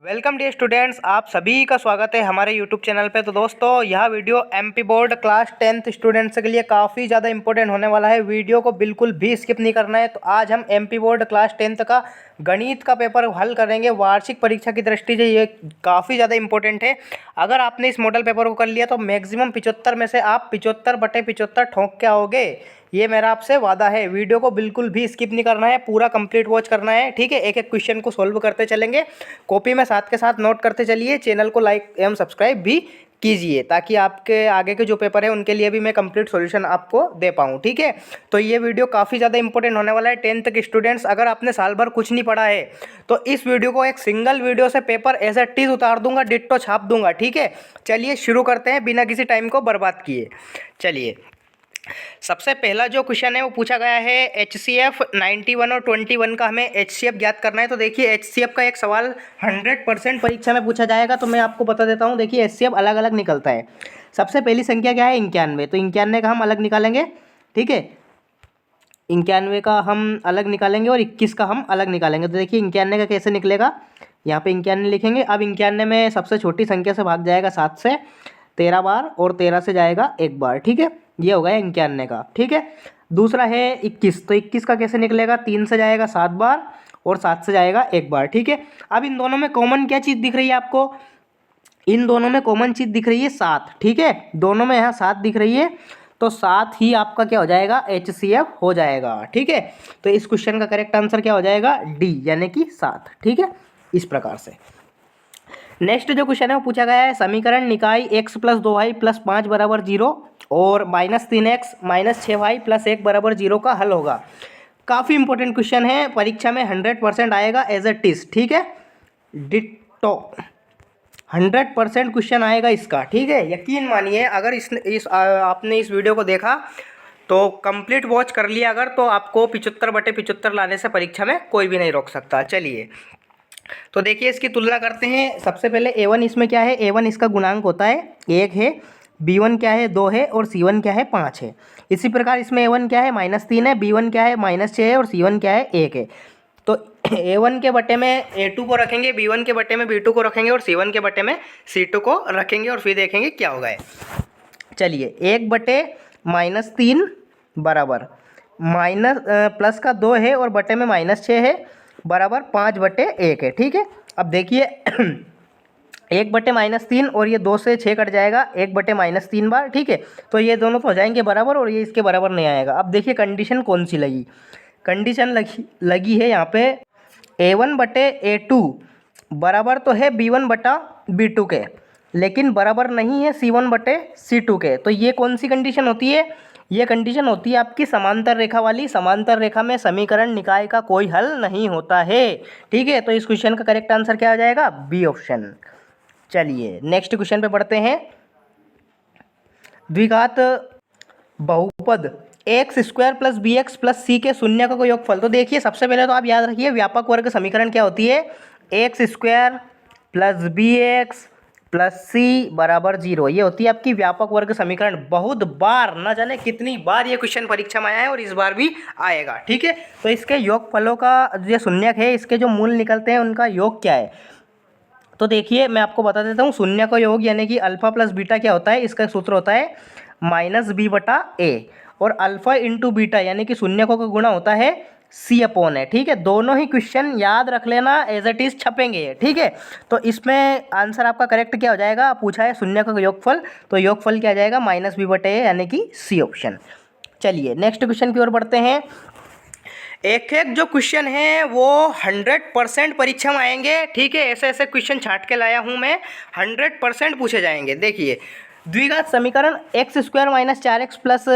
Welcome dear students, आप सभी का स्वागत है हमारे यूट्यूब चैनल पे। तो दोस्तों, यह video MP board class 10th students के लिए काफ़ी ज़्यादा इंपॉर्टेंट होने वाला है। वीडियो को बिल्कुल भी स्किप नहीं करना है। तो आज हम एमपी बोर्ड क्लास 10th का गणित का पेपर हल करेंगे। वार्षिक परीक्षा की दृष्टि से ये काफ़ी ज़्यादा इंपॉर्टेंट है। अगर आपने इस मॉडल पेपर को कर लिया तो मैक्सिमम 75 में से आप 75/75 ठोंक के आओगे, ये मेरा आपसे वादा है। वीडियो को बिल्कुल भी स्किप नहीं करना है, पूरा कंप्लीट वॉच करना है, ठीक है। एक एक क्वेश्चन को सॉल्व करते चलेंगे, कॉपी में साथ के साथ नोट करते चलिए। चैनल को लाइक एवं सब्सक्राइब भी कीजिए ताकि आपके आगे के जो पेपर है उनके लिए भी मैं कंप्लीट सॉल्यूशन आपको दे पाऊँ, ठीक है। तो ये वीडियो काफ़ी ज़्यादा इंपॉर्टेंट होने वाला है 10th के स्टूडेंट्स। अगर आपने साल भर कुछ नहीं पढ़ा है तो इस वीडियो को एक सिंगल वीडियो से पेपर एज ए टीज उतार दूंगा, डिट्टो छाप दूंगा, ठीक है। चलिए शुरू करते हैं बिना किसी टाइम को बर्बाद किए। चलिए, सबसे पहला जो क्वेश्चन है वो पूछा गया है HCF 91 और 21 का हमें HCF ज्ञात करना है। तो देखिए, HCF का एक सवाल 100% परीक्षा में पूछा जाएगा, तो मैं आपको बता देता हूँ। देखिए, HCF अलग अलग निकलता है। सबसे पहली संख्या क्या है? 91। तो 91 का हम अलग निकालेंगे, ठीक है। 91 का हम अलग निकालेंगे और 21 का हम अलग निकालेंगे। तो देखिए, 91 का कैसे निकलेगा, यहाँ पे 91 लिखेंगे। अब 91 में सबसे छोटी संख्या से भाग जाएगा 7 से 13 बार, और 13 से जाएगा 1 बार, ठीक है। ये हो गया 91 का, ठीक है। दूसरा है 21। तो 21 का कैसे निकलेगा? 3 से जाएगा 7 बार और 7 से जाएगा 1 बार, ठीक है। अब इन दोनों में कॉमन क्या चीज़ दिख रही है आपको? इन दोनों में कॉमन चीज़ दिख रही है 7, ठीक है। दोनों में यहाँ 7 दिख रही है, तो 7 ही आपका क्या हो जाएगा? HCF हो जाएगा, ठीक है। तो इस क्वेश्चन का करेक्ट आंसर क्या हो जाएगा? डी, यानी कि 7, ठीक है। इस प्रकार से नेक्स्ट जो क्वेश्चन है वो पूछा गया है, समीकरण निकाय x + 2y + 5 = 0 और -3x - 6y + 1 = 0 का हल होगा। काफ़ी इंपॉर्टेंट क्वेश्चन है, परीक्षा में 100% आएगा एज ए टीज, ठीक है। डिट्टो 100% क्वेश्चन आएगा इसका, ठीक है। यकीन मानिए, अगर आपने इस वीडियो को देखा तो कंप्लीट वॉच कर लिया अगर, तो आपको 75/75 लाने से परीक्षा में कोई भी नहीं रोक सकता। चलिए, तो देखिए इसकी तुलना करते हैं। सबसे पहले A1 इसमें क्या है? A1 इसका गुणांक होता है 1 है, B1 क्या है? 2 है, और C1 क्या है? 5 है। इसी प्रकार इसमें A1 क्या है? -3 है, B1 क्या है? -6 है, और C1 क्या है? 1 है। तो A1 के बटे में A2 को रखेंगे, B1 के बटे में B2 को रखेंगे, और C1 के बटे में C2 को रखेंगे, और फिर देखेंगे क्या होगा। चलिए, 1/-3 बराबर माइनस प्लस का 2 है और बटे में -6 है, बराबर 5/1 है, ठीक है। अब देखिए 1/-3 और ये 2 से 6 कट जाएगा 1/-3 बार, ठीक है। तो ये दोनों तो हो जाएंगे बराबर, और ये इसके बराबर नहीं आएगा। अब देखिए कंडीशन कौन सी लगी। कंडीशन लगी है यहाँ पे A1/A2 बराबर तो है B1/B2 के, लेकिन बराबर नहीं है C1/C2 के। तो ये कौन सी कंडीशन होती है? ये कंडीशन होती है आपकी समांतर रेखा वाली। समांतर रेखा में समीकरण निकाय का कोई हल नहीं होता है, ठीक है। तो इस क्वेश्चन का करेक्ट आंसर क्या हो जाएगा? B option. चलिए नेक्स्ट क्वेश्चन पे बढ़ते हैं। द्विघात बहुपद x² + bx + c के शून्य का योगफल। तो देखिए, सबसे पहले तो आप याद रखिए व्यापक वर्ग समीकरण क्या होती है? x² + bx + c = 0। ये होती है आपकी व्यापक वर्ग समीकरण। बहुत बार, ना जाने कितनी बार ये क्वेश्चन परीक्षा में आया है, और इस बार भी आएगा, ठीक है। तो इसके योगफलों का जो शून्यक है, इसके जो मूल निकलते हैं उनका योग क्या है? तो देखिए मैं आपको बता देता हूँ। शून्य का योग यानी कि अल्फा प्लस बीटा क्या होता है? इसका सूत्र होता है -b/a, और अल्फा इंटू बीटा यानी कि शून्यकों का गुणा होता है C/a, ठीक है। दोनों ही क्वेश्चन याद रख लेना, एज इट इज छपेंगे, ठीक है। तो इसमें आंसर आपका करेक्ट क्या हो जाएगा? पूछा है शून्यकों का योगफल, तो योगफल क्या आ जाएगा? -b/a, यानी कि C ऑप्शन। चलिए नेक्स्ट क्वेश्चन की ओर बढ़ते हैं। एक एक जो क्वेश्चन है वो 100% परीक्षा में आएंगे, ठीक है। ऐसे ऐसे क्वेश्चन छांट के लाया हूँ मैं, 100% पूछे जाएंगे। देखिए, द्विघात समीकरण x² - 4x +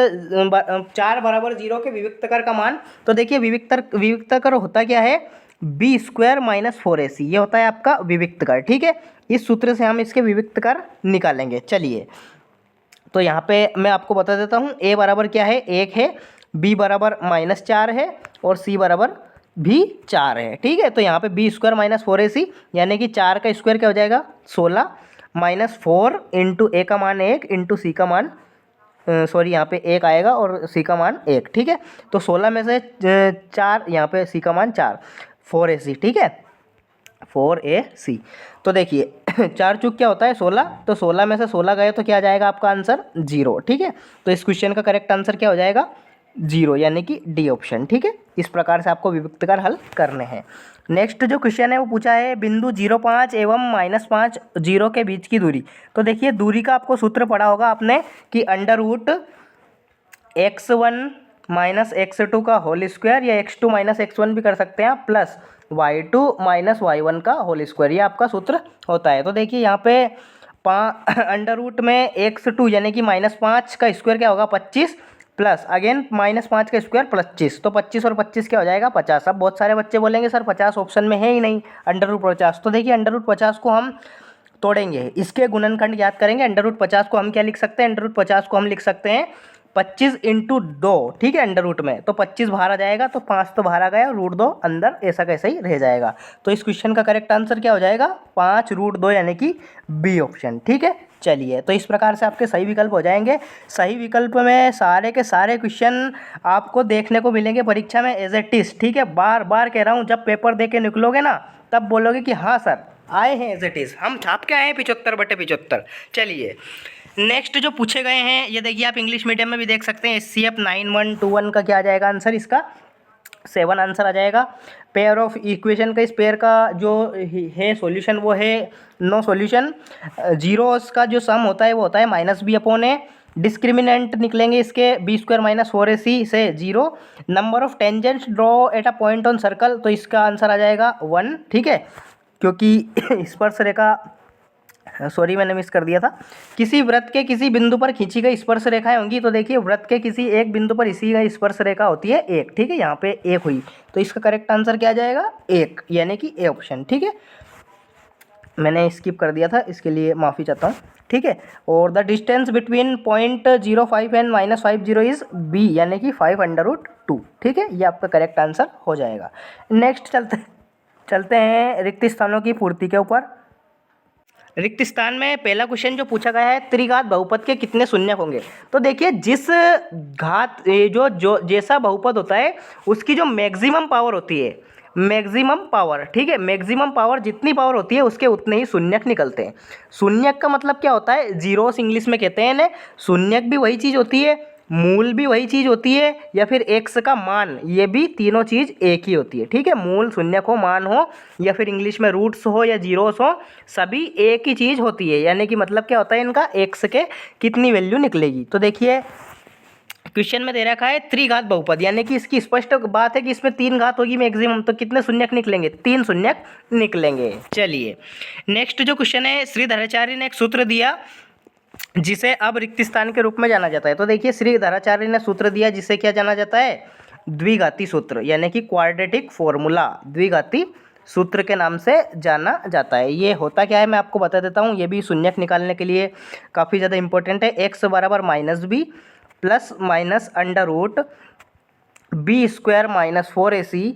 4 = 0 के विविक्तकर का मान। तो देखिए विविक्तकर होता क्या है? b² - 4ac, ये होता है आपका विविक्तकर, ठीक है। इस सूत्र से हम इसके विविक्तकर निकालेंगे। चलिए, तो यहाँ पे मैं आपको बता देता हूँ। a बराबर क्या है? 1 है, b बराबर -4 है, और c बराबर भी 4 है, ठीक है। तो यहाँ पे b² - 4ac यानी कि 4 का स्क्वायर क्या हो जाएगा? 16, -4 इंटू a का मान 1 इंटू c का मान सॉरी यहाँ पे 1 आएगा और c का मान 1, ठीक है। तो 16 में से 4, यहाँ पे c का मान 4, 4ac, ठीक है। 4AC। तो देखिए 4 चूक क्या होता है 16, तो 16 में से 16 गए तो क्या आ जाएगा आपका आंसर 0। ठीक है, तो इस क्वेश्चन का करेक्ट आंसर क्या हो जाएगा 0, यानी कि डी ऑप्शन। ठीक है, इस प्रकार से आपको विविक्तकर हल करने हैं। नेक्स्ट जो क्वेश्चन है वो पूछा है बिंदु 0,5 एवं -5 0 के बीच की दूरी। तो देखिए दूरी का आपको सूत्र पढ़ा होगा आपने कि √x1 -x2 का होल स्क्वायर, या x2 -x1 भी कर सकते हैं आप, प्लस y2 -y1 का होल स्क्वायर, ये आपका सूत्र होता है। तो देखिए यहाँ पे अंडर रूट में x2 यानी कि -5 का स्क्वायर क्या होगा 25, प्लस अगेन -5 का स्क्वायर 25, तो 25 और 25 क्या हो जाएगा 50। अब बहुत सारे बच्चे बोलेंगे सर 50 ऑप्शन में है ही नहीं, अंडर रूट 50। तो देखिए अंडर रूट 50 को हम तोड़ेंगे, इसके गुणनखंड ज्ञात करेंगे। अंडर रूट 50 को हम क्या लिख सकते हैं, अंडर रूट 50 को हम लिख सकते हैं 25 × 2। ठीक है, अंडर रूट में तो 25 बाहर आ जाएगा, तो 5 तो बाहर आ गया, √2 अंदर ऐसा कैसे ही रह जाएगा। तो इस क्वेश्चन का करेक्ट आंसर क्या हो जाएगा 5 √2, यानी कि बी ऑप्शन। ठीक है, चलिए तो इस प्रकार से आपके सही विकल्प हो जाएंगे। सही विकल्प में सारे के सारे क्वेश्चन आपको देखने को मिलेंगे परीक्षा में एज ए टिस्ट। ठीक है, बार बार कह रहा हूँ, जब पेपर दे के निकलोगे ना तब बोलोगे कि हाँ सर आए हैं एज इट इज़, हम छाप के आए हैं 75/75। चलिए नेक्स्ट जो पूछे गए हैं ये देखिए, आप इंग्लिश मीडियम में भी देख सकते हैं। SCF 9121 का क्या आ जाएगा आंसर, इसका 7 आंसर आ जाएगा। पेयर ऑफ इक्वेशन का, इस पेयर का जो है सॉल्यूशन वो है नो सॉल्यूशन। जीरोस का जो सम होता है वो होता है -b/a। डिस्क्रिमिनेंट निकलेंगे इसके b² - 4ac से 0। Number of tangents draw at a point on circle, तो इसका आंसर आ जाएगा 1। ठीक है, क्योंकि स्पर्श रेखा, सॉरी मैंने मिस कर दिया था, किसी वृत्त के किसी बिंदु पर खींची गई स्पर्श रेखाएं होंगी। तो देखिए वृत्त के किसी एक बिंदु पर इसी गई स्पर्श रेखा होती है 1। ठीक है, यहाँ पे 1 हुई, तो इसका करेक्ट आंसर क्या आ जाएगा 1, यानी कि ए ऑप्शन। ठीक है, मैंने स्किप कर दिया था, इसके लिए माफ़ी चाहता हूँ। ठीक है, और the distance between .05 and -50 is b, यानी कि 5√2। ठीक है, ये आपका करेक्ट आंसर हो जाएगा। नेक्स्ट चलते हैं रिक्त स्थानों की पूर्ति के ऊपर। रिक्त स्थान में पहला क्वेश्चन जो पूछा गया है, त्रिघात बहुपद के कितने शून्यक होंगे। तो देखिए जिस घात जो जो जैसा बहुपद होता है उसकी जो मैक्सिमम पावर होती है, मैक्सिमम पावर, ठीक है, मैक्सिमम पावर जितनी पावर होती है उसके उतने ही शून्यक निकलते हैं। शून्यक का मतलब क्या होता है, जीरोस इंग्लिश में कहते हैं ना। शून्यक भी वही चीज़ होती है, मूल भी वही चीज़ होती है, या फिर एक्स का मान, ये भी तीनों चीज़ एक ही होती है। ठीक है, मूल शून्यक हो, मान हो, या फिर इंग्लिश में रूट्स हो या जीरोस हो, सभी एक ही चीज़ होती है। यानी कि मतलब क्या होता है इनका, एक्स के कितनी वैल्यू निकलेगी। तो देखिए क्वेश्चन में दे रखा है त्रिघात बहुपद, यानी कि इसकी स्पष्ट बात है कि इसमें 3 घात होगी मैक्सिमम, तो कितने शून्यक निकलेंगे, 3 शून्यक निकलेंगे। चलिए नेक्स्ट जो क्वेश्चन है, श्रीधराचार्य ने एक सूत्र दिया जिसे अब रिक्त स्थान के रूप में जाना जाता है। तो देखिए श्रीधराचार्य ने सूत्र दिया जिसे क्या जाना जाता है, द्विघाती सूत्र, यानी कि क्वाड्रेटिक फॉर्मूला, द्विघाती सूत्र के नाम से जाना जाता है। ये होता क्या है मैं आपको बता देता हूँ, ये भी शून्यक निकालने के लिए काफ़ी ज़्यादा इंपॉर्टेंट है। x = -b plus minus √b² - 4ac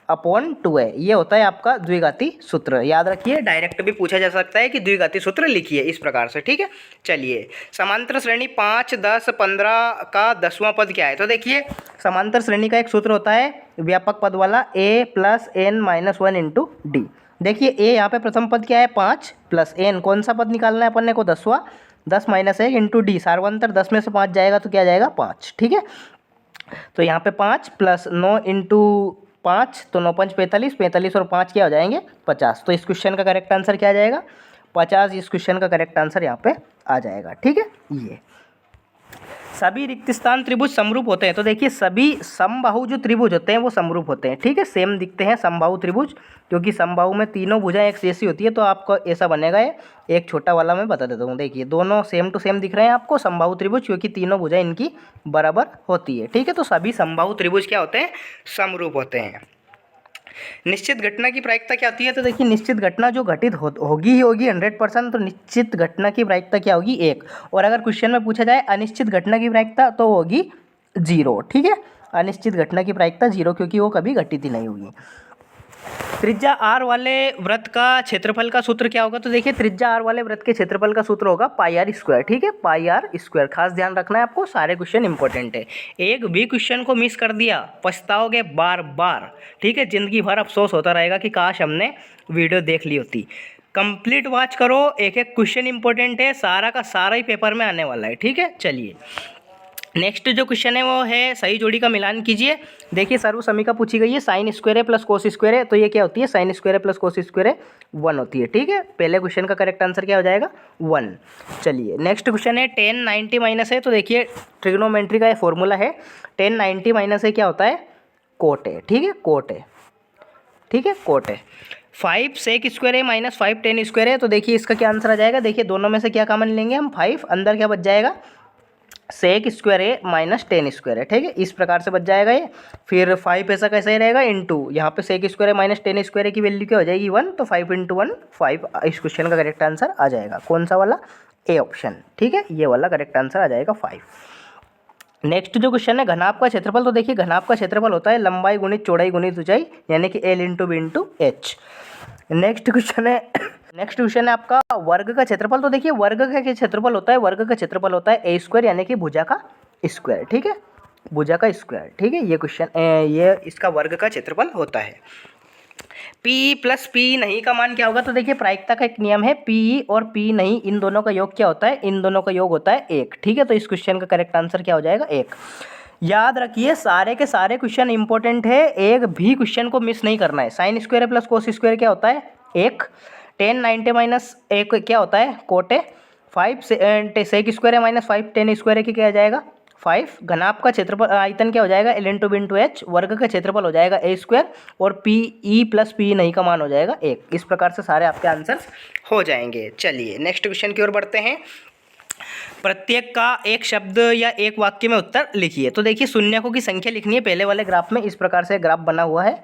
upon 2a, ये होता है आपका द्विघाती सूत्र। याद रखिए, डायरेक्ट भी पूछा जा सकता है कि द्विघाती सूत्र लिखिए इस प्रकार से। ठीक है, चलिए समांतर श्रेणी 5, 10, 15 का 10वां पद क्या है। तो देखिए समांतर श्रेणी का एक सूत्र होता है व्यापक पद वाला, a + n - 1 × d। देखिए a यहाँ पे प्रथम पद क्या है 5 प्लस n, कौन सा पद निकालना है अपन ने को 10वां, 10 - 1 × d, सार्वंतर 10 में से 5 जाएगा तो क्या जाएगा 5। ठीक है, तो यहाँ पे 5 प्लस 9 × 5, तो 9 × 5 = 45, 45 और 5 क्या हो जाएंगे 50। तो इस क्वेश्चन का करेक्ट आंसर क्या आ जाएगा 50, इस क्वेश्चन का करेक्ट आंसर यहाँ पे आ जाएगा। ठीक है, ये सभी रिक्त स्थान त्रिभुज समरूप होते हैं। तो देखिए सभी समबाहु जो त्रिभुज होते हैं वो समरूप होते हैं। ठीक है, सेम दिखते हैं समबाहु त्रिभुज, क्योंकि समबाहु में तीनों भुजाएं एक जैसी होती है, तो आपको ऐसा बनेगा। एक छोटा वाला मैं बता देता हूँ, देखिए दोनों सेम टू सेम दिख रहे हैं आपको समबाहु त्रिभुज, क्योंकि तीनों भुजाएं इनकी बराबर होती है। ठीक है, तो सभी समबाहु त्रिभुज क्या होते हैं, समरूप होते हैं। निश्चित घटना की प्रायिकता क्या होती है। तो देखिए निश्चित घटना जो घटित होगी ही होगी 100%, तो निश्चित घटना की प्रायिकता क्या होगी 1। और अगर क्वेश्चन में पूछा जाए अनिश्चित घटना की प्रायिकता तो होगी 0। ठीक है, अनिश्चित घटना की प्रायिकता 0, क्योंकि वो कभी घटित ही नहीं होगी। त्रिज्या आर वाले वृत्त का क्षेत्रफल का सूत्र क्या होगा? तो देखिए त्रिज्या आर वाले वृत्त के क्षेत्रफल का सूत्र होगा पाई आर स्क्वायर। ठीक है, पाई आर स्क्वायर, खास ध्यान रखना है आपको, सारे क्वेश्चन इंपॉर्टेंट है। एक भी क्वेश्चन को मिस कर दिया पछताओगे बार बार। ठीक है, जिंदगी भर अफसोस होता रहेगा कि काश हमने वीडियो देख ली होती। कंप्लीट वॉच करो, एक एक क्वेश्चन इंपॉर्टेंट है, सारा का सारा ही पेपर में आने वाला है। ठीक है, चलिए नेक्स्ट जो क्वेश्चन है वो है सही जोड़ी का मिलान कीजिए। देखिए सर्व समीका पूछी गई है, साइन स्क्वायर है प्लस कोस स्क्वायर है, तो ये क्या होती है? साइन स्क्वायर है प्लस कोस स्क्वायर है 1 होती है। ठीक है, पहले क्वेश्चन का करेक्ट आंसर क्या हो जाएगा? 1। चलिए नेक्स्ट क्वेश्चन है tan 90 माइनस है, तो देखिए ट्रिग्नोमेट्री का ये फॉर्मूला है, tan 90 माइनस है क्या होता है? कोट है। ठीक है, कोट है। ठीक है, कोट है। 5 सेक स्क्वायर है माइनस 5 tan स्क्वायर है, तो देखिए इसका क्या आंसर आ जाएगा? देखिए दोनों में से क्या कॉमन लेंगे हम? 5, अंदर क्या बच जाएगा? सेक स्क्वायर है माइनस टेन स्क्वायर है। ठीक है, इस प्रकार से बच जाएगा ये। फिर 5 ऐसा कैसे ही रहेगा? इंटू यहाँ पे सेक स्क्वायर है माइनस टेन स्क्वायर की वैल्यू क्या हो जाएगी? 1, तो 5 × 1 5। इस क्वेश्चन का करेक्ट आंसर आ जाएगा कौन सा वाला? A option. ठीक है, ये वाला करेक्ट आंसर आ जाएगा 5। नेक्स्ट जो क्वेश्चन है घनाभ का क्षेत्रफल, तो देखिए घनाभ का क्षेत्रफल होता है लंबाई गुणित चौड़ाई गुणित ऊंचाई, यानी कि L × B × H। Next question है आपका वर्ग का क्षेत्रफल, तो देखिए वर्ग का क्षेत्रफल होता है, वर्ग का क्षेत्रफल होता है a स्क्वायर, यानी कि भुजा का स्क्वायर। ठीक है, भुजा का स्क्वायर। ठीक है, ये क्वेश्चन ये इसका वर्ग का क्षेत्रफल होता है। P प्लस P नहीं का मान क्या होगा? तो देखिए प्रायिकता का एक नियम है, P और P नहीं इन दोनों का योग क्या होता है? इन दोनों का योग होता है 1। ठीक है, तो इस क्वेश्चन का करेक्ट आंसर क्या हो जाएगा? 1। याद रखिए सारे के सारे क्वेश्चन इंपॉर्टेंट है, एक भी क्वेश्चन को मिस नहीं करना है। Sine square plus cos square क्या होता है? 1। tan 90 माइनस 1 क्या होता है? कोट है। 5 सेक स्क्वायर है माइनस 5 tan स्क्वायर है कि क्या आ जाएगा? 5। घनाभ का क्षेत्रफल आयतन क्या हो जाएगा? L × B × H। वर्ग का क्षेत्रफल हो जाएगा a स्क्वायर, और P E प्लस P नहीं का मान हो जाएगा 1। इस प्रकार से सारे आपके आंसर्स हो जाएंगे। चलिए नेक्स्ट क्वेश्चन की ओर बढ़ते हैं। प्रत्येक का एक शब्द या एक वाक्य में उत्तर लिखिए। तो देखिए शून्यकों की संख्या लिखनी है पहले वाले ग्राफ में। इस प्रकार से ग्राफ बना हुआ है,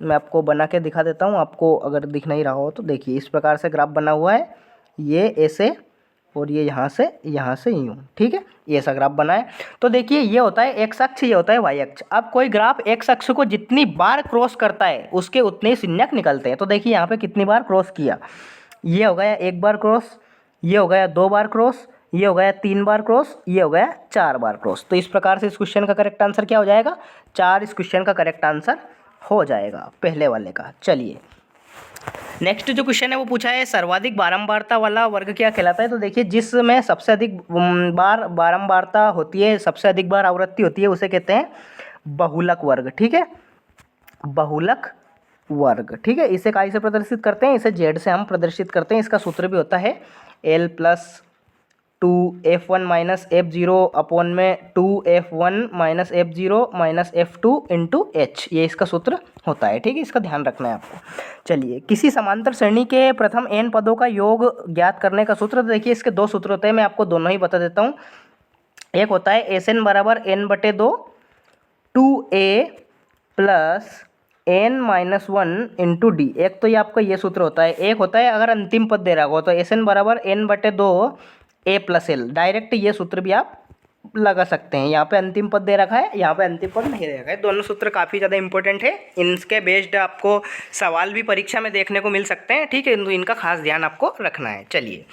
मैं आपको बना के दिखा देता हूँ, आपको अगर दिख नहीं रहा हो तो देखिए इस प्रकार से ग्राफ बना हुआ है, ये ऐसे और ये यहाँ से यूँ। ठीक है, ये ऐसा ग्राफ बना है। तो देखिए ये होता है एक्स अक्ष, ये होता है वाई अक्ष। अब कोई ग्राफ एक्स अक्ष को जितनी बार क्रॉस करता है उसके उतने ही शून्यक निकलते हैं। तो देखिए यहाँ पे कितनी बार क्रॉस किया? ये हो गया 1 बार क्रॉस, ये हो गया 2 बार क्रॉस, ये हो गया 3 बार क्रॉस, ये हो गया 4 बार क्रॉस। तो इस प्रकार से इस क्वेश्चन का करेक्ट आंसर क्या हो जाएगा? 4 इस क्वेश्चन का करेक्ट आंसर हो जाएगा पहले वाले का। चलिए नेक्स्ट जो क्वेश्चन है वो पूछा है सर्वाधिक बारंबारता वाला वर्ग क्या कहलाता है? तो देखिए जिसमें सबसे अधिक बार बारंबारता होती है, सबसे अधिक बार आवृत्ति होती है, उसे कहते हैं बहुलक वर्ग। ठीक है, बहुलक वर्ग। ठीक है, इसे काय से प्रदर्शित करते हैं? इसे जेड से हम प्रदर्शित करते हैं। इसका सूत्र भी होता है L + 2f1 minus f0 upon में 2f1 minus f0 minus f2 × h, ये इसका सूत्र होता है। ठीक है, इसका ध्यान रखना है आपको। चलिए किसी समांतर श्रेणी के प्रथम n पदों का योग ज्ञात करने का सूत्र, देखिए इसके 2 सूत्र होते हैं, मैं आपको दोनों ही बता देता हूँ। एक होता है Sn = n/2 2a plus n - 1 × d। एक तो ये आपका ये सूत्र होता है। एक होता है अगर अंतिम पद दे रहा हो तो Sn = n/2 a + l। Direct ये सूत्र भी आप लगा सकते हैं। यहाँ पे अंतिम पद दे रखा है, यहाँ पे अंतिम पद नहीं दे रखा है। दोनों सूत्र काफ़ी ज़्यादा इंपॉर्टेंट है, इनके बेस्ड आपको सवाल भी परीक्षा में देखने को मिल सकते हैं। ठीक है, इनका खास ध्यान आपको रखना है। चलिए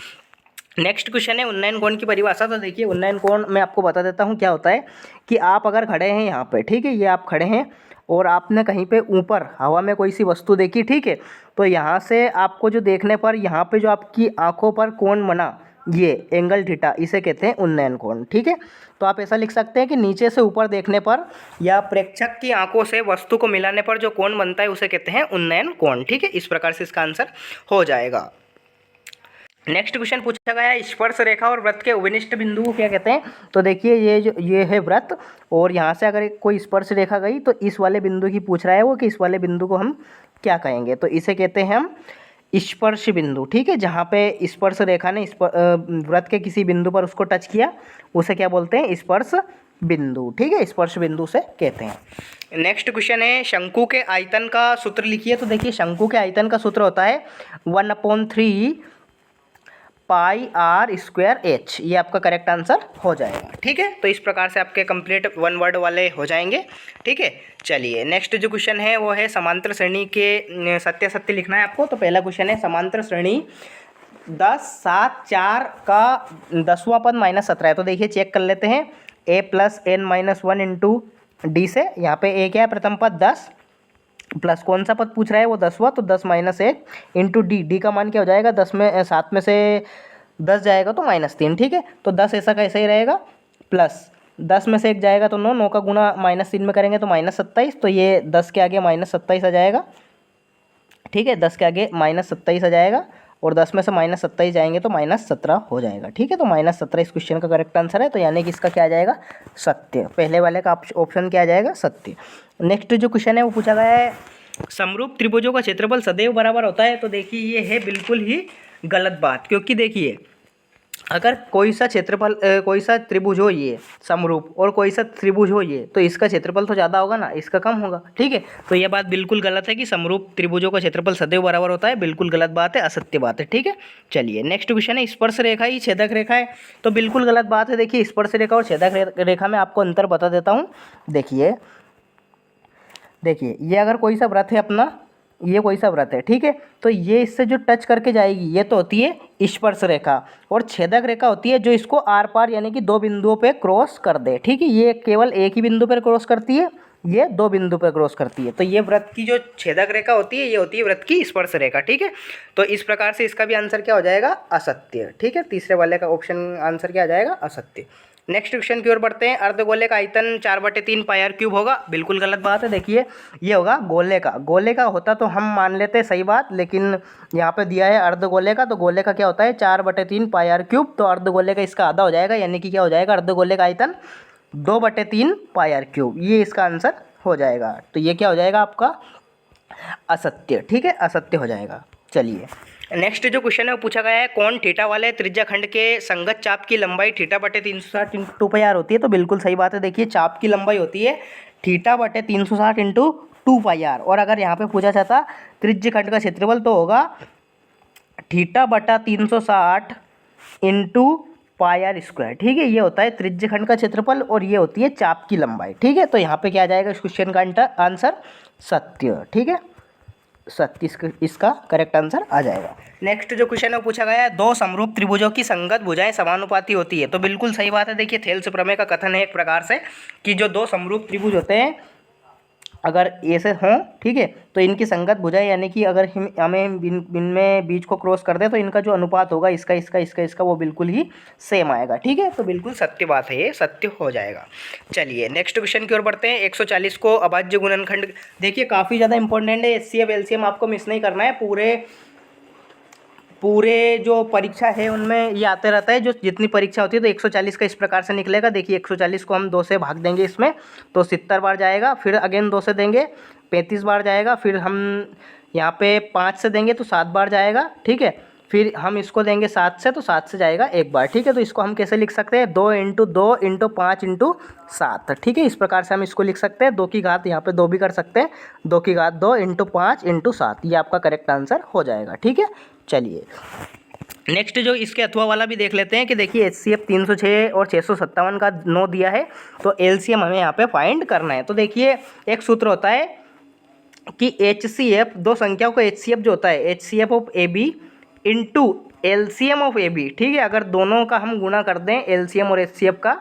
नेक्स्ट क्वेश्चन है उन्नयन कोण की परिभाषा। तो देखिए उन्नयन कोण मैं आपको बता देता हूँ क्या होता है कि आप अगर खड़े हैं यहाँ पे, ठीक है, ये आप खड़े हैं और आपने कहीं पे ऊपर हवा में कोई सी वस्तु देखी, ठीक है, तो यहाँ से आपको जो देखने पर यहाँ पे जो आपकी आंखों पर कोण बना, ये एंगल थीटा, इसे कहते हैं उन्नयन कोण। ठीक है, तो आप ऐसा लिख सकते हैं कि नीचे से ऊपर देखने पर या प्रेक्षक की आंखों से वस्तु को मिलाने पर जो कोण बनता है उसे कहते हैं उन्नयन कोण। ठीक है, इस प्रकार से इसका आंसर हो जाएगा। नेक्स्ट क्वेश्चन पूछा गया है स्पर्श रेखा और वृत्त के उभयनिष्ठ बिंदु को क्या कहते हैं? तो देखिए ये है वृत्त, और यहाँ से अगर कोई स्पर्श रेखा गई तो इस वाले बिंदु की पूछ रहा है वो कि इस वाले बिंदु को हम क्या कहेंगे? तो इसे कहते हैं हम स्पर्श बिंदु। ठीक है, जहाँ पे स्पर्श रेखा ने वृत्त के किसी बिंदु पर उसको टच किया उसे क्या बोलते हैं? स्पर्श बिंदु। ठीक है, स्पर्श बिंदु से कहते हैं। नेक्स्ट क्वेश्चन है शंकु के आयतन का सूत्र लिखिए। तो देखिए शंकु के आयतन का सूत्र होता है 1/3 पाई आर स्क्वायर एच, ये आपका करेक्ट आंसर हो जाएगा। ठीक है, तो इस प्रकार से आपके कंप्लीट वन वर्ड वाले हो जाएंगे। ठीक है, चलिए नेक्स्ट जो क्वेश्चन है वो है समांतर श्रेणी के सत्य सत्य लिखना है आपको। तो पहला क्वेश्चन है समांतर श्रेणी 10 7 4 का 10वां पद -17 है। तो देखिए चेक कर लेते हैं, a plus n minus one into d से, यहाँ पे a क्या है प्रथम पद 10 प्लस कौन सा पद पूछ रहा है वो 10वां, तो 10 माइनस 1 इंटू डी, डी का मान क्या हो जाएगा 10 में 7 में से 10 जाएगा तो -3। ठीक है, तो 10 ऐसा कैसे ही रहेगा, प्लस 10 में से 1 जाएगा तो 9, 9 का गुणा -3 में करेंगे तो -27, तो ये 10 के आगे -27 आ जाएगा। ठीक है, 10 के आगे -27 आ जाएगा और 10 में से -27 जाएंगे तो -17 हो जाएगा। ठीक है, तो -17 इस क्वेश्चन का करेक्ट आंसर है। तो यानी कि इसका क्या आ जाएगा, सत्य। पहले वाले का ऑप्शन क्या आ जाएगा, सत्य। नेक्स्ट जो क्वेश्चन है वो पूछा गया है समरूप त्रिभुजों का क्षेत्रफल सदैव बराबर होता है। तो देखिए ये है बिल्कुल ही गलत बात, क्योंकि देखिए अगर कोई सा क्षेत्रफल कोई सा त्रिभुज हो ये समरूप और कोई सा त्रिभुज हो ये, तो इसका क्षेत्रफल तो ज़्यादा होगा ना, इसका कम होगा। ठीक है, तो ये बात बिल्कुल गलत है कि समरूप त्रिभुजों का क्षेत्रफल सदैव बराबर होता है, बिल्कुल गलत बात है, असत्य बात है। ठीक है, चलिए नेक्स्ट क्वेश्चन है स्पर्श रेखा ही छेदक रेखा है। तो बिल्कुल गलत बात है। देखिए स्पर्श रेखा और छेदक रेखा में आपको अंतर बता देता हूँ। देखिए ये अगर कोई सा व्रत है अपना, ये कोई सा व्रत है, ठीक है, तो ये इससे जो टच करके जाएगी ये तो होती है स्पर्श रेखा, और छेदक रेखा होती है जो इसको आर पार यानी कि 2 बिंदुओं पे क्रॉस कर दे। ठीक है, ये केवल एक ही बिंदु पर क्रॉस करती है, ये 2 बिंदु पर क्रॉस करती है। तो ये व्रत की जो छेदक रेखा होती है ये होती है व्रत की स्पर्श रेखा। ठीक है, तो इस प्रकार से इसका भी आंसर क्या हो जाएगा, असत्य। ठीक है, तीसरे वाले का ऑप्शन आंसर क्या आ जाएगा, असत्य। नेक्स्ट क्वेश्चन की ओर बढ़ते हैं। अर्धगोले का आयतन 4/3 पाई आर क्यूब होगा, बिल्कुल गलत बात है। देखिए ये होगा गोले का होता तो हम मान लेते सही बात, लेकिन यहाँ पे दिया है अर्धगोले का, तो गोले का क्या होता है 4/3 पाई आर क्यूब, तो अर्धगोले का इसका आधा हो जाएगा, यानी कि क्या हो जाएगा, अर्धगोले का आयतन 2/3 पाई आर क्यूब, ये इसका आंसर हो जाएगा। तो ये क्या हो जाएगा आपका, असत्य। ठीक है, असत्य हो जाएगा। चलिए नेक्स्ट जो क्वेश्चन है वो पूछा गया है कोण थीटा वाले त्रिज्याखंड के संगत चाप की लंबाई θ/360 इंटू 2 पाई आर होती है। तो बिल्कुल सही बात है। देखिए चाप की लंबाई होती है θ/360 इंटू 2 पाई आर, और अगर यहाँ पे पूछा जाता त्रिज्यखंड का क्षेत्रफल तो होगा θ/360 इंटू पाई आर स्क्वायर। ठीक है, ये होता है त्रिज्यखंड का क्षेत्रफल और ये होती है चाप की लंबाई। ठीक है, तो यहाँ पे क्या आ जाएगा इस क्वेश्चन का आंसर, सत्य। ठीक है, सत्य इसका करेक्ट आंसर आ जाएगा। नेक्स्ट जो क्वेश्चन है वो पूछा गया है दो समरूप त्रिभुजों की संगत भुजाएं समानुपाती होती है। तो बिल्कुल सही बात है। देखिए थेल्स प्रमेय का कथन है एक प्रकार से कि जो दो समरूप त्रिभुज होते हैं अगर ऐसे हों, ठीक है, तो इनकी संगत भुजाएं यानी कि अगर हमें इनमें बीच को क्रॉस कर दे तो इनका जो अनुपात होगा इसका वो बिल्कुल ही सेम आएगा। ठीक है, तो बिल्कुल सत्य बात है, ये सत्य हो जाएगा। चलिए नेक्स्ट क्वेश्चन की ओर बढ़ते हैं। 140 को अभाज्य गुणनखंड, देखिए काफ़ी ज़्यादा इंपॉर्टेंट है, HCF LCM आपको मिस नहीं करना है। पूरे जो परीक्षा है उनमें ये आते रहता है, जो जितनी परीक्षा होती है। तो 140 का इस प्रकार से निकलेगा। देखिए 140 को हम 2 से भाग देंगे इसमें तो 70 बार जाएगा, फिर अगेन 2 से देंगे 35 बार जाएगा, फिर हम यहाँ पे 5 से देंगे तो 7 बार जाएगा। ठीक है, फिर हम इसको देंगे 7 से तो 7 से जाएगा 1 बार। ठीक है, तो इसको हम कैसे लिख सकते हैं, 2 × 2 × 5 × 7। ठीक है, इस प्रकार से हम इसको लिख सकते हैं। 2 की घात यहाँ पे 2 भी कर सकते हैं, 2 की घात 2 × 5 × 7, ये आपका करेक्ट आंसर हो जाएगा। ठीक है, चलिए नेक्स्ट जो इसके अथवा वाला भी देख लेते हैं कि देखिए HCF 306 और 657 का 9 दिया है, तो LCM हमें यहाँ पे फाइंड करना है। तो देखिए एक सूत्र होता है कि HCF, दो संख्याओं का HCF जो होता है HCF of AB into LCM of AB। ठीक है, अगर दोनों का हम गुणा कर दें LCM और HCF का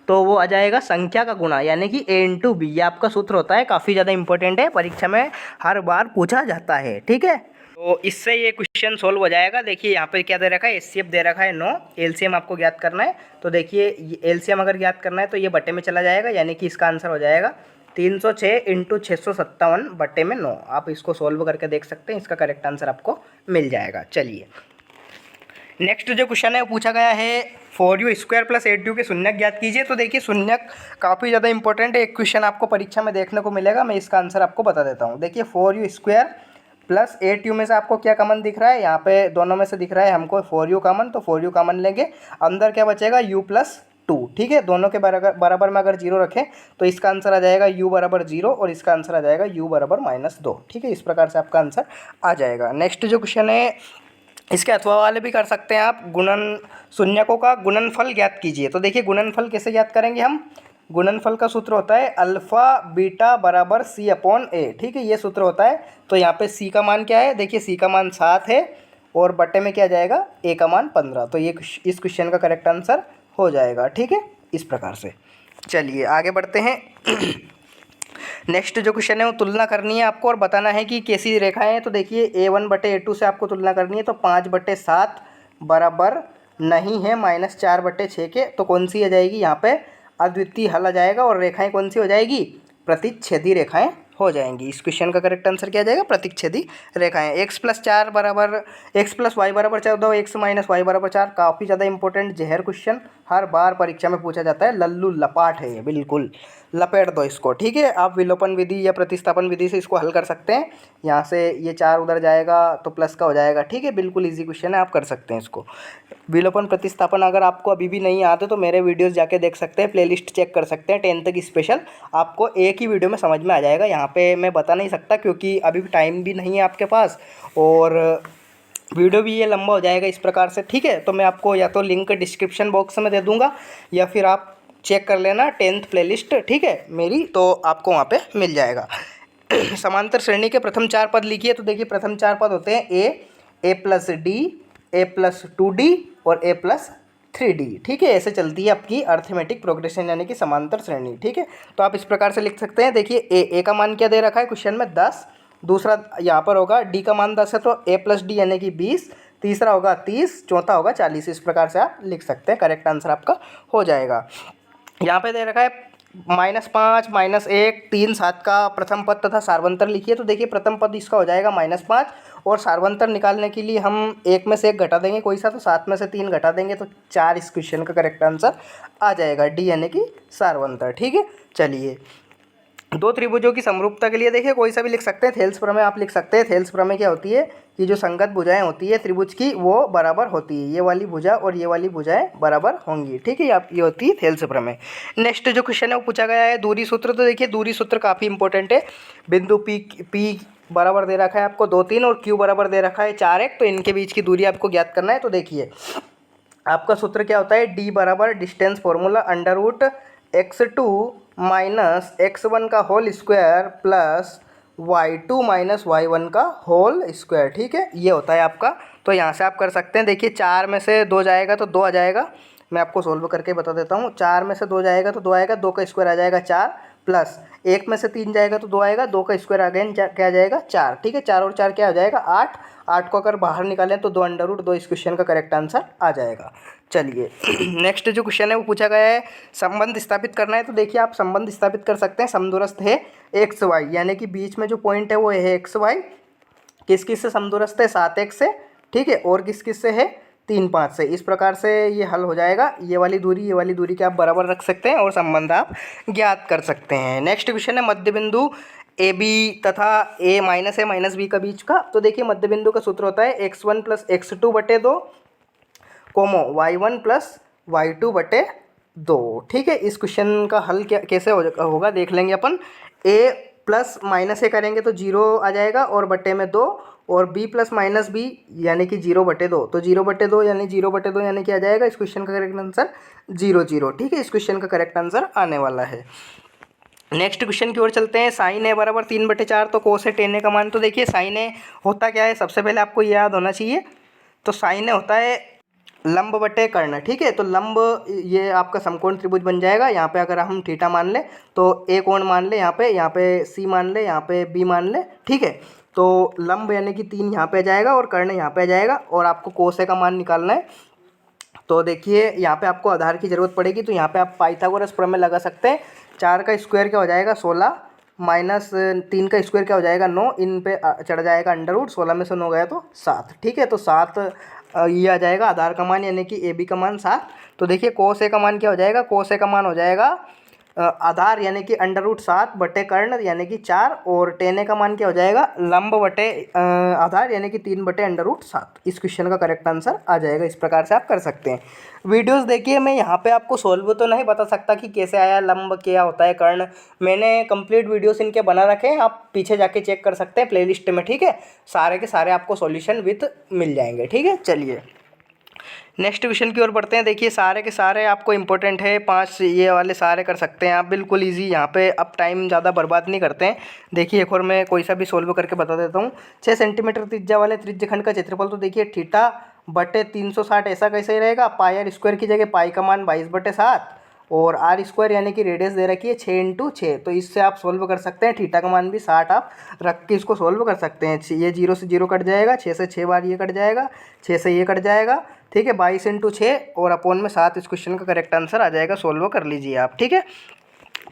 तो वो आ जाएगा संख्या का गुणा, यानी कि A इंटू B, ये आपका सूत्र होता है। काफ़ी ज़्यादा इंपॉर्टेंट है, परीक्षा में हर बार पूछा जाता है। ठीक है, तो इससे ये क्वेश्चन सोल्व हो जाएगा। देखिए यहाँ पे क्या दे रखा है, HCF दे रखा है 9, LCM आपको ज्ञात करना है। तो देखिए LCM अगर ज्ञात करना है तो ये बटे में चला जाएगा, यानी कि इसका आंसर हो जाएगा 306 × 657 बटे में 9। आप इसको सोल्व करके देख सकते हैं, इसका करेक्ट आंसर आपको मिल जाएगा। चलिए नेक्स्ट जो क्वेश्चन है वो पूछा गया है 4u² + 8u के शून्यक ज्ञात कीजिए। तो देखिए शून्यक काफ़ी ज़्यादा इंपॉर्टेंट है, एक क्वेश्चन आपको परीक्षा में देखने को मिलेगा। मैं इसका आंसर आपको बता देता हूँ। देखिए 4u² + 8u में से आपको क्या कॉमन दिख रहा है, यहाँ पे दोनों में से दिख रहा है हमको 4u कॉमन, तो 4u कॉमन लेंगे, अंदर क्या बचेगा u + 2। ठीक है, दोनों के बराबर में अगर 0 रखें तो इसका आंसर आ जाएगा u = 0 और इसका आंसर आ जाएगा u = -2। ठीक है, इस प्रकार से आपका आंसर आ जाएगा। नेक्स्ट जो क्वेश्चन है इसके अथवा वाले भी कर सकते हैं आप, गुणन शून्यकों का गुणनफल ज्ञात कीजिए। तो देखिए गुणनफल कैसे ज्ञात करेंगे हम, गुणनफल का सूत्र होता है अल्फ़ा बीटा बराबर सी अपॉन ए। ठीक है, ये सूत्र होता है। तो यहाँ पे सी का मान क्या है, देखिए सी का मान 7 है और बटे में क्या जाएगा, ए का मान 15। तो ये इस क्वेश्चन का करेक्ट आंसर हो जाएगा। ठीक है, इस प्रकार से। चलिए आगे बढ़ते हैं। नेक्स्ट जो क्वेश्चन है वो तुलना करनी है आपको और बताना है कि कैसी रेखाएं हैं। तो देखिए A1/A2 से आपको तुलना करनी है। तो 5/7 बराबर नहीं है -4/6 के, तो कौन सी आ जाएगी यहाँ पे, अद्वितीय हल आ जाएगा। और रेखाएं कौन सी हो जाएगी, प्रतिच्छेदी रेखाएं हो जाएंगी। इस क्वेश्चन का करेक्ट आंसर क्या आ जाएगा, प्रतिच्छेदी रेखाएं। x+4 बराबर x+y बराबर 14, x-y बराबर 4। काफ़ी ज़्यादा इंपॉर्टेंट जहर क्वेश्चन, हर बार परीक्षा में पूछा जाता है। लल्लू लपाट है ये, बिल्कुल लपेट दो इसको। ठीक है, आप विलोपन विधि या प्रतिस्थापन विधि से इसको हल कर सकते हैं। यहाँ से ये 4 उधर जाएगा तो प्लस का हो जाएगा। ठीक है, बिल्कुल इजी क्वेश्चन है, आप कर सकते हैं इसको। विलोपन प्रतिस्थापन अगर आपको अभी भी नहीं आते तो मेरे वीडियोस जाके देख सकते हैं, प्लेलिस्ट चेक कर सकते हैं 10th की स्पेशल, आपको एक ही वीडियो में समझ में आ जाएगा। यहाँ पे मैं बता नहीं सकता क्योंकि अभी भी टाइम भी नहीं है आपके पास और वीडियो भी ये लंबा हो जाएगा इस प्रकार से। ठीक है, तो मैं आपको या तो लिंक डिस्क्रिप्शन बॉक्स में दे दूँगा या फिर आप चेक कर लेना 10th प्लेलिस्ट। ठीक है मेरी, तो आपको वहाँ पे मिल जाएगा। समांतर श्रेणी के प्रथम 4 पद लिखिए। तो देखिए प्रथम 4 पद होते हैं a+d, a+2d और a+3d। ठीक है, ऐसे चलती है आपकी अर्थमेटिक प्रोग्रेशन यानी कि समांतर श्रेणी। ठीक है, तो आप इस प्रकार से लिख सकते हैं। देखिए ए का मान क्या दे रखा है क्वेश्चन में, 10। दूसरा यहाँ पर होगा डी का मान 10 है तो a+d यानी कि 20। तीसरा होगा 30, चौथा होगा 40। इस प्रकार से आप लिख सकते हैं, करेक्ट आंसर आपका हो जाएगा। यहाँ पे दे रखा है -5, -1, 3, 7 का प्रथम पद तथा सार्वंतर लिखिए। तो देखिए प्रथम पद इसका हो जाएगा -5 और सार्वंतर निकालने के लिए हम 1 में से 1 घटा देंगे कोई सा, तो 7 में से 3 घटा देंगे तो 4 इस क्वेश्चन का करेक्ट आंसर आ जाएगा, डी यानी कि सार्वंतर। ठीक है, चलिए दो त्रिभुजों की समरूपता के लिए देखिए कोई सा भी लिख सकते हैं। थेल्स प्रमेय आप लिख सकते हैं। थेल्स प्रमेय क्या होती है कि जो संगत भुजाएं होती है त्रिभुज की वो बराबर होती है, ये वाली भुजा और ये वाली भुजाएं बराबर होंगी। ठीक है, ये होती है थेल्स प्रमेय। नेक्स्ट जो क्वेश्चन है वो पूछा गया है दूरी सूत्र। तो देखिए दूरी सूत्र काफ़ी इंपॉर्टेंट है। बिंदु पी बराबर दे रखा है आपको 2, 3 और क्यू बराबर दे रखा है 4, 1। तो इनके बीच की दूरी आपको ज्ञात करना है। तो देखिए आपका सूत्र क्या होता है, डी बराबर डिस्टेंस फॉर्मूला √x2 - x1 का whole square plus y2 - y1 का होल स्क्वायर। ठीक है, ये होता है आपका। तो यहाँ से आप कर सकते हैं। देखिए 4 में से 2 जाएगा तो 2 आ जाएगा। मैं आपको सोल्व करके बता देता हूँ। 4 में से 2 जाएगा तो 2 आएगा, 2 का स्क्वायर आ जाएगा 4, प्लस 1 में से 3 जाएगा तो 2 आएगा, 2 का स्क्वायर अगेन क्या आ जाएगा 4। ठीक है, 4 और 4 क्या हो जाएगा 8। 8 को अगर बाहर निकालें तो 2 √2 इस क्वेश्चन का करेक्ट आंसर आ जाएगा। चलिए नेक्स्ट जो क्वेश्चन है वो पूछा गया है संबंध स्थापित करना है। तो देखिए आप संबंध स्थापित कर सकते हैं। समदूरस्थ है XY यानी कि बीच में जो पॉइंट है वो है XY। किस किस से समदूरस्थ है, 7x से। ठीक है, और किस किस से है, 3, 5 से। इस प्रकार से ये हल हो जाएगा। ये वाली दूरी के आप बराबर रख सकते हैं और संबंध आप ज्ञात कर सकते हैं। नेक्स्ट क्वेश्चन है मध्य बिंदु AB तथा A - B का बीच का। तो देखिए मध्य बिंदु का सूत्र होता है x1 + x2/2 कोमो y1 + y2/2। ठीक है, इस क्वेश्चन का हल कैसे होगा देख लेंगे अपन। a + -a करेंगे तो 0 आ जाएगा और बटे में 2, और b + -b यानी कि 0/2। तो 0/2 यानी 0/2 यानी कि आ जाएगा इस क्वेश्चन का करेक्ट आंसर 0, 0। ठीक है, इस क्वेश्चन का करेक्ट आंसर आने वाला है। नेक्स्ट क्वेश्चन की ओर चलते हैं। sin a बराबर 3/4 तो cos a tan a का मान। तो देखिए sin a होता क्या है, सबसे पहले आपको याद होना चाहिए। तो sin a होता है लंब बटे कर्ण। ठीक है, तो लंब ये आपका समकोण त्रिभुज बन जाएगा। यहाँ पे अगर हम थीटा मान ले तो a कोण मान ले, यहाँ पे c मान ले, यहाँ पे b मान ले। ठीक है, तो लंब यानी कि 3 यहाँ पे आ जाएगा और कर्ण यहाँ पे आ जाएगा और आपको cos a का मान निकालना है। तो देखिए यहाँ पे आपको आधार की ज़रूरत पड़ेगी। तो यहाँ पे आप पाइथागोरस प्रमेय लगा सकते हैं। 4 का स्क्वायर क्या हो जाएगा 16, -3 का स्क्वायर क्या हो जाएगा 9। इन पे चढ़ जाएगा √। 16 में से 9 गया तो 7। ठीक है, तो 7 ये आ जाएगा आधार का मान यानी कि AB का मान 7। तो देखिए cos A का मान क्या हो जाएगा, cos A का मान हो जाएगा आधार यानी कि √7 बटे कर्ण यानी कि 4, और टेन का मान क्या हो जाएगा, लंब बटे आधार यानी कि 3 बटे √7। इस क्वेश्चन का करेक्ट आंसर आ जाएगा। इस प्रकार से आप कर सकते हैं। वीडियोस देखिए, मैं यहाँ पे आपको सोल्व तो नहीं बता सकता कि कैसे आया, लंब क्या होता है, कर्ण, मैंने कंप्लीट वीडियोस इनके बना रखे हैं, आप पीछे जाके चेक कर सकते हैं प्लेलिस्ट में, ठीक है। सारे के सारे आपको सॉल्यूशन विथ मिल जाएंगे, ठीक है। चलिए नेक्स्ट क्वेश्चन की ओर बढ़ते हैं। देखिए सारे के सारे आपको इंपॉर्टेंट है, 5 ये वाले सारे कर सकते हैं आप, बिल्कुल इजी। यहाँ पे अब टाइम ज़्यादा बर्बाद नहीं करते हैं। देखिए एक और मैं कोई सा भी सोल्व करके बता देता हूँ। 6 सेंटीमीटर त्रिज्या वाले त्रिज्यखंड का क्षेत्रफल, तो देखिए थीटा बटे 360 ऐसा कैसे ही रहेगा, पाई आर स्क्वायर की जगह पाई का मान 22/7 और आर स्क्वायर यानी कि रेडियस दे रखी है 6 × 6। तो इससे आप सोल्व कर सकते हैं। थीटा का मान भी 60 आप रख के इसको सोल्व कर सकते हैं। ये 0 से 0 कट जाएगा, 6 से 6 बार ये कट जाएगा, 6 से ये कट जाएगा, ठीक है। 22 × 6 और अपॉन में 7 इस क्वेश्चन का करेक्ट आंसर आ जाएगा। सोल्व कर लीजिए आप, ठीक है।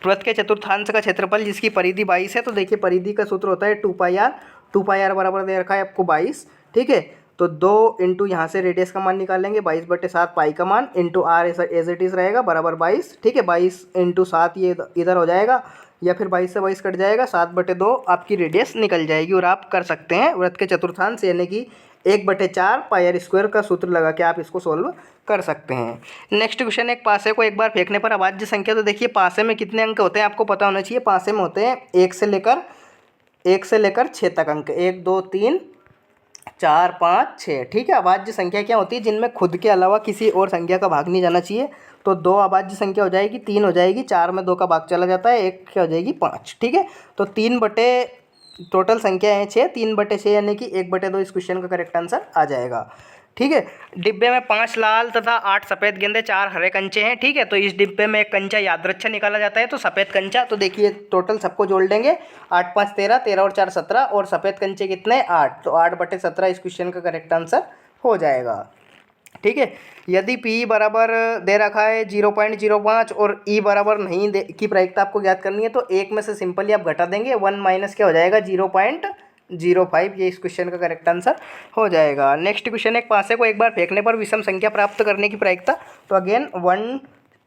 वृत्त के चतुर्थांश का क्षेत्रफल जिसकी परिधि 22 है, तो देखिए परिधि का सूत्र होता है 2πr। 2πr बराबर दे रखा है आपको 22, ठीक है। तो 2 इंटू यहाँ से रेडियस का मान निकालेंगे 22/7 पाई का मान into r as it is रहेगा बराबर 22, ठीक है। 22 × 7 ये इधर हो जाएगा, या फिर 22 से 22 कट जाएगा, 7/2 आपकी रेडियस निकल जाएगी। और आप कर सकते हैं वृत्त के चतुर्थांश यानी कि 1/4 पाई आर स्क्वायर का सूत्र लगा के आप इसको सोल्व कर सकते हैं। नेक्स्ट क्वेश्चन, एक पासे को एक बार फेंकने पर अभाज्य संख्या, तो देखिए पासे में कितने अंक होते हैं आपको पता होना चाहिए। पासे में होते हैं 1 से लेकर 6 तक अंक, 1 2 3 4 5 6, ठीक है। अभाज्य संख्या क्या होती है, जिनमें खुद के अलावा किसी और संख्या का भाग नहीं जाना चाहिए। तो 2 अभाज्य संख्या हो जाएगी, 3 हो जाएगी, 4 में 2 का भाग चला जाता है, 1 क्या हो जाएगी 5, ठीक है। तो 3 बटे टोटल संख्या है 6, 3/6 यानी कि 1/2 इस क्वेश्चन का करेक्ट आंसर आ जाएगा, ठीक है। डिब्बे में 5 लाल तथा 8 सफ़ेद गेंदे, 4 हरे कंचे हैं, ठीक है। तो इस डिब्बे में एक कंचा यादृच्छा निकाला जाता है, तो सफ़ेद कंचा, तो देखिए टोटल सबको जोड़ लेंगे, 8 5 13, 13 और 4 17, और सफ़ेद कंचे कितने 8, तो 8/17 इस क्वेश्चन का करेक्ट आंसर हो जाएगा, ठीक है। यदि P बराबर दे रखा है 0.05 और E बराबर नहीं दे की प्रायिकता आपको ज्ञात करनी है, तो एक में से सिंपली आप घटा देंगे, 1 माइनस क्या हो जाएगा 0.05, ये इस क्वेश्चन का करेक्ट आंसर हो जाएगा। नेक्स्ट क्वेश्चन, एक पासे को एक बार फेंकने पर विषम संख्या प्राप्त करने की प्रायिकता, तो अगेन 1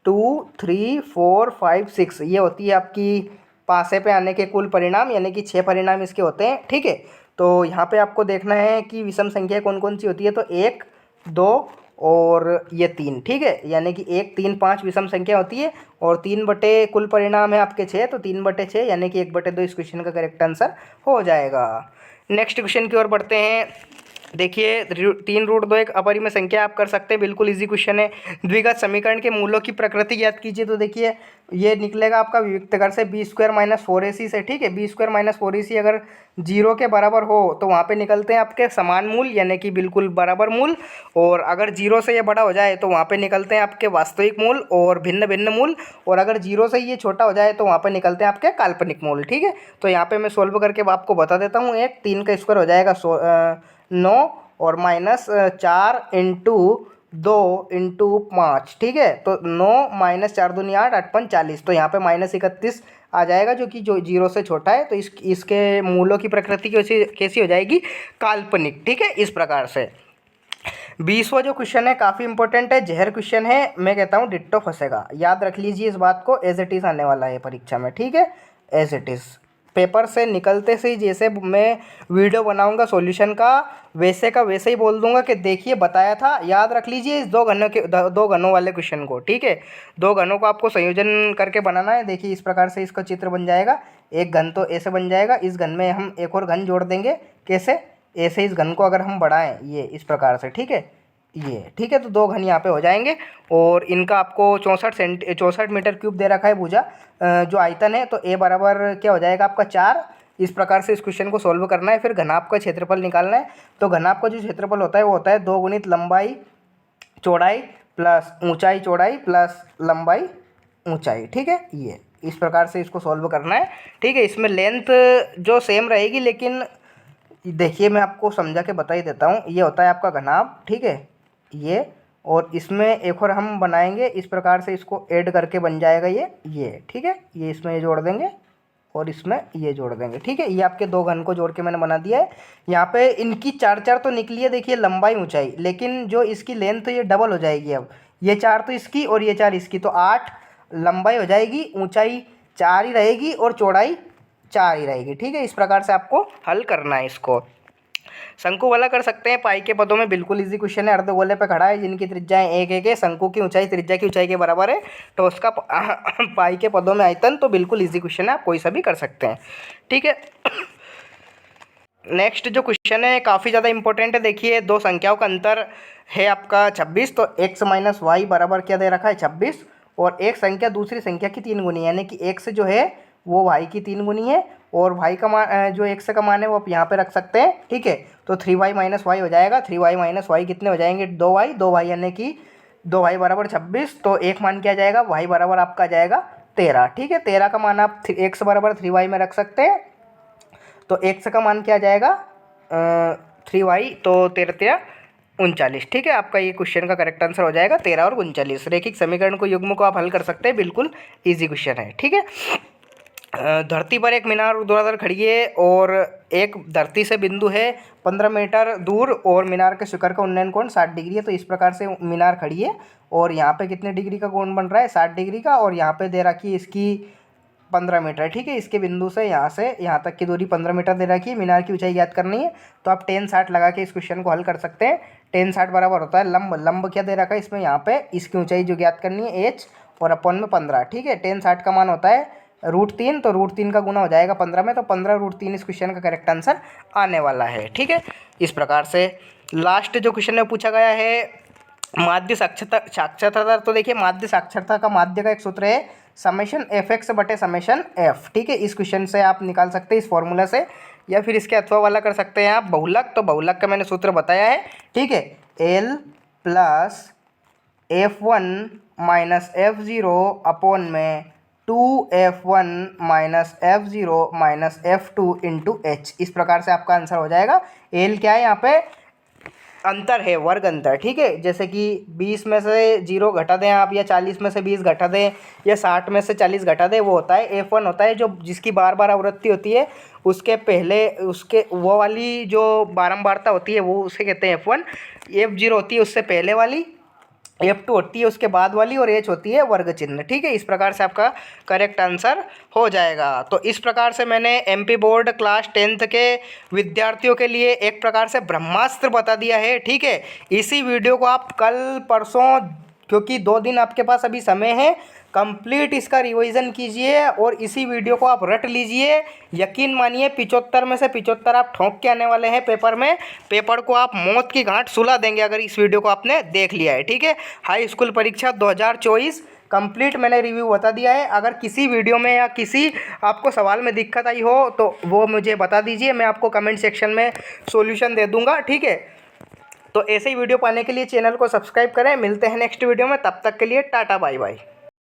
2 3 4 5 6 ये होती है आपकी पासे पे आने के कुल परिणाम, यानी कि 6 परिणाम इसके होते हैं, ठीक है। तो यहाँ पे आपको देखना है कि विषम संख्या कौन कौन सी होती है, तो 1 2 और ये 3, ठीक है। यानी कि 1 3 5 विषम संख्या होती है, और 3 बटे कुल परिणाम है आपके 6, तो 3/6 यानी कि 1/2 इस क्वेश्चन का करेक्ट आंसर हो जाएगा। नेक्स्ट क्वेश्चन की ओर बढ़ते हैं। देखिए 3√2 एक अपरिमेय संख्या आप कर सकते हैं, बिल्कुल इजी क्वेश्चन है। द्विघात समीकरण के मूलों की प्रकृति ज्ञात कीजिए, तो देखिए ये निकलेगा आपका विविक्त घर से b² - 4ac से, ठीक है। b² - 4ac अगर 0 के बराबर हो तो वहाँ पे निकलते हैं आपके समान मूल यानी कि बिल्कुल बराबर मूल, और अगर 0 से ये बड़ा हो जाए तो वहाँ पे निकलते हैं आपके वास्तविक मूल और भिन्न भिन्न मूल, और अगर 0 से ये छोटा हो जाए तो वहाँ पे निकलते हैं आपके काल्पनिक मूल, ठीक है। तो यहाँ पे मैं सोल्व करके आपको बता देता हूँ। 3 का स्क्वायर हो जाएगा 9 और -4 × 2 × 5, ठीक है। तो 9 - 4 दूनी 8, 8 5 40, तो यहाँ पे -31 आ जाएगा, जो कि 0 से छोटा है। तो इसके मूलों की प्रकृति कैसी हो जाएगी, काल्पनिक, ठीक है। इस प्रकार से 20वां जो क्वेश्चन है काफ़ी इंपॉर्टेंट है, जहर क्वेश्चन है, मैं कहता हूँ डिट्टो फंसेगा। याद रख लीजिए इस बात को, एज इट इज़ आने वाला है परीक्षा में, ठीक है। एज इट इज़ पेपर से निकलते से ही जैसे मैं वीडियो बनाऊंगा सॉल्यूशन का, वैसे का वैसे ही बोल दूंगा कि देखिए बताया था। याद रख लीजिए इस 2 घनों वाले क्वेश्चन को, ठीक है। 2 घनों को आपको संयोजन करके बनाना है। देखिए इस प्रकार से इसका चित्र बन जाएगा। एक घन तो ऐसे बन जाएगा, इस घन में हम एक और घन जोड़ देंगे, कैसे, ऐसे इस घन को अगर हम बढ़ाएं ये इस प्रकार से, ठीक है, ये, ठीक है। तो 2 घन यहाँ पे हो जाएंगे, और इनका आपको 64 मीटर क्यूब दे रखा है भुजा जो आयतन है। तो ए बराबर क्या हो जाएगा आपका 4। इस प्रकार से इस क्वेश्चन को सॉल्व करना है। फिर घनाभ का क्षेत्रफल निकालना है। तो घनाभ का जो क्षेत्रफल होता है वो होता है 2 गुणित लंबाई चौड़ाई प्लस ऊंचाई चौड़ाई प्लस लंबाई ऊंचाई, ठीक है। ये इस प्रकार से इसको सॉल्व करना है, ठीक है। इसमें लेंथ जो सेम रहेगी, लेकिन देखिए मैं आपको समझा के बता ही देता हूँ। ये होता है आपका घनाभ, ठीक है, ये, और इसमें एक और हम बनाएंगे इस प्रकार से, इसको ऐड करके बन जाएगा ये, ठीक है। ये इसमें ये जोड़ देंगे और इसमें ये जोड़ देंगे, ठीक है। ये आपके 2 घन को जोड़ के मैंने बना दिया है। यहाँ पे इनकी 4 तो निकली है, देखिए लंबाई ऊंचाई, लेकिन जो इसकी लेंथ तो ये डबल हो जाएगी। अब ये 4 तो इसकी और ये 4 इसकी, तो 8 लंबाई हो जाएगी, ऊंचाई 4 ही रहेगी और चौड़ाई 4 ही रहेगी। ठीक है, इस प्रकार से आपको हल करना है इसको। शंकु वाला कर सकते हैं पाई के पदों में, बिल्कुल इजी क्वेश्चन है। अर्धगोले पे खड़ा है जिनकी त्रिज्याएं 1 1 है, शंकु की ऊंचाई त्रिज्या की ऊंचाई के बराबर है, तो उसका पाई के पदों में आयतन, तो बिल्कुल इजी क्वेश्चन है, आप कोई सा भी कर सकते हैं। ठीक है, नेक्स्ट जो क्वेश्चन है काफ़ी ज़्यादा इंपॉर्टेंट है। देखिए, दो संख्याओं का अंतर है आपका 26, तो x माइनस वाई बराबर क्या दे रखा है 26, और एक संख्या दूसरी संख्या की 3 गुनी, यानी कि x जो है वो y की 3 गुनी है, और y का मान जो x का मान है वो आप यहाँ पे रख सकते हैं। ठीक है, तो 3y माइनस वाई हो जाएगा। 3y माइनस वाई कितने हो जाएंगे 2y यानी कि 2y बराबर 26, तो एक मान क्या जाएगा y बराबर आपका आ जाएगा 13। ठीक है, 13 का मान आप x बराबर 3y में रख सकते हैं, तो x का मान क्या आ जाएगा 3y, तो 13 39। ठीक है, आपका ये क्वेश्चन का करेक्ट आंसर हो जाएगा 13 और 39। रेखिक समीकरण को युग्म को आप हल कर सकते हैं, बिल्कुल इजी क्वेश्चन है। ठीक है, धरती पर एक मीनार ऊर्ध्वाधर खड़ी है और एक धरती से बिंदु है 15 मीटर दूर, और मीनार के शिखर का उन्नयन कोण 60 डिग्री है। तो इस प्रकार से मीनार खड़ी है और यहाँ पे कितने डिग्री का कोण बन रहा है 60 डिग्री का, और यहाँ पे दे रखी है इसकी 15 मीटर। ठीक है, इसके बिंदु से यहाँ तक की दूरी 15 मीटर दे रखी है। मीनार की ऊंचाई ज्ञात करनी है, तो आप 10 60 लगा के इस क्वेश्चन को हल कर सकते हैं। 10 60 बराबर होता है लंब क्या दे रखा है इसमें, यहाँ पे इसकी ऊंचाई जो ज्ञात करनी है h, और अपन में 15। ठीक है, 10 60 का मान होता है √3, तो √3 का गुना हो जाएगा 15 में, तो 15 √3 इस क्वेश्चन का करेक्ट आंसर आने वाला है। ठीक है, इस प्रकार से लास्ट जो क्वेश्चन में पूछा गया है माध्य साक्षरता। तो देखिए, माध्य साक्षरता का माध्य का एक सूत्र है समेशन fx बटे समेशन f। ठीक है, इस क्वेश्चन से आप निकाल सकते हैं इस फॉर्मूला से, या फिर इसके अथवा वाला कर सकते हैं आप बहुलक। तो बहुलक का मैंने सूत्र बताया है। ठीक है, l plus f1 minus f0 upon में 2f1 minus f0 minus f2 into h। इस प्रकार से आपका आंसर हो जाएगा। l क्या है यहाँ पे अंतर है, वर्ग अंतर। ठीक है, जैसे कि 20 में से 0 घटा दें आप, या 40 में से 20 घटा दें, या 60 में से 40 घटा दें, वो होता है f1 होता है जो जिसकी बार बार आवृत्ति होती है, उसके पहले उसके वो वाली जो बारंबारता होती है वो उसे कहते हैं f1। f0 होती है उससे पहले वाली, f2 होती है उसके बाद वाली, और h होती है वर्ग चिन्ह। ठीक है, इस प्रकार से आपका करेक्ट आंसर हो जाएगा। तो इस प्रकार से मैंने MP बोर्ड क्लास 10th के विद्यार्थियों के लिए एक प्रकार से ब्रह्मास्त्र बता दिया है। ठीक है, इसी वीडियो को आप कल परसों, क्योंकि 2 दिन आपके पास अभी समय है, कंप्लीट इसका रिवीजन कीजिए और इसी वीडियो को आप रट लीजिए। यकीन मानिए 75 में से 75 आप ठोंक के आने वाले हैं पेपर में। पेपर को आप मौत की घाट सुला देंगे अगर इस वीडियो को आपने देख लिया है। ठीक है, हाई स्कूल परीक्षा 2024 कंप्लीट मैंने रिव्यू बता दिया है। अगर किसी वीडियो में या किसी आपको सवाल में दिक्कत आई हो तो वो मुझे बता दीजिए, मैं आपको कमेंट सेक्शन में सॉल्यूशन दे दूंगा। ठीक है, तो ऐसे ही वीडियो पाने के लिए चैनल को सब्सक्राइब करें। मिलते हैं नेक्स्ट वीडियो में, तब तक के लिए टाटा बाय बाय।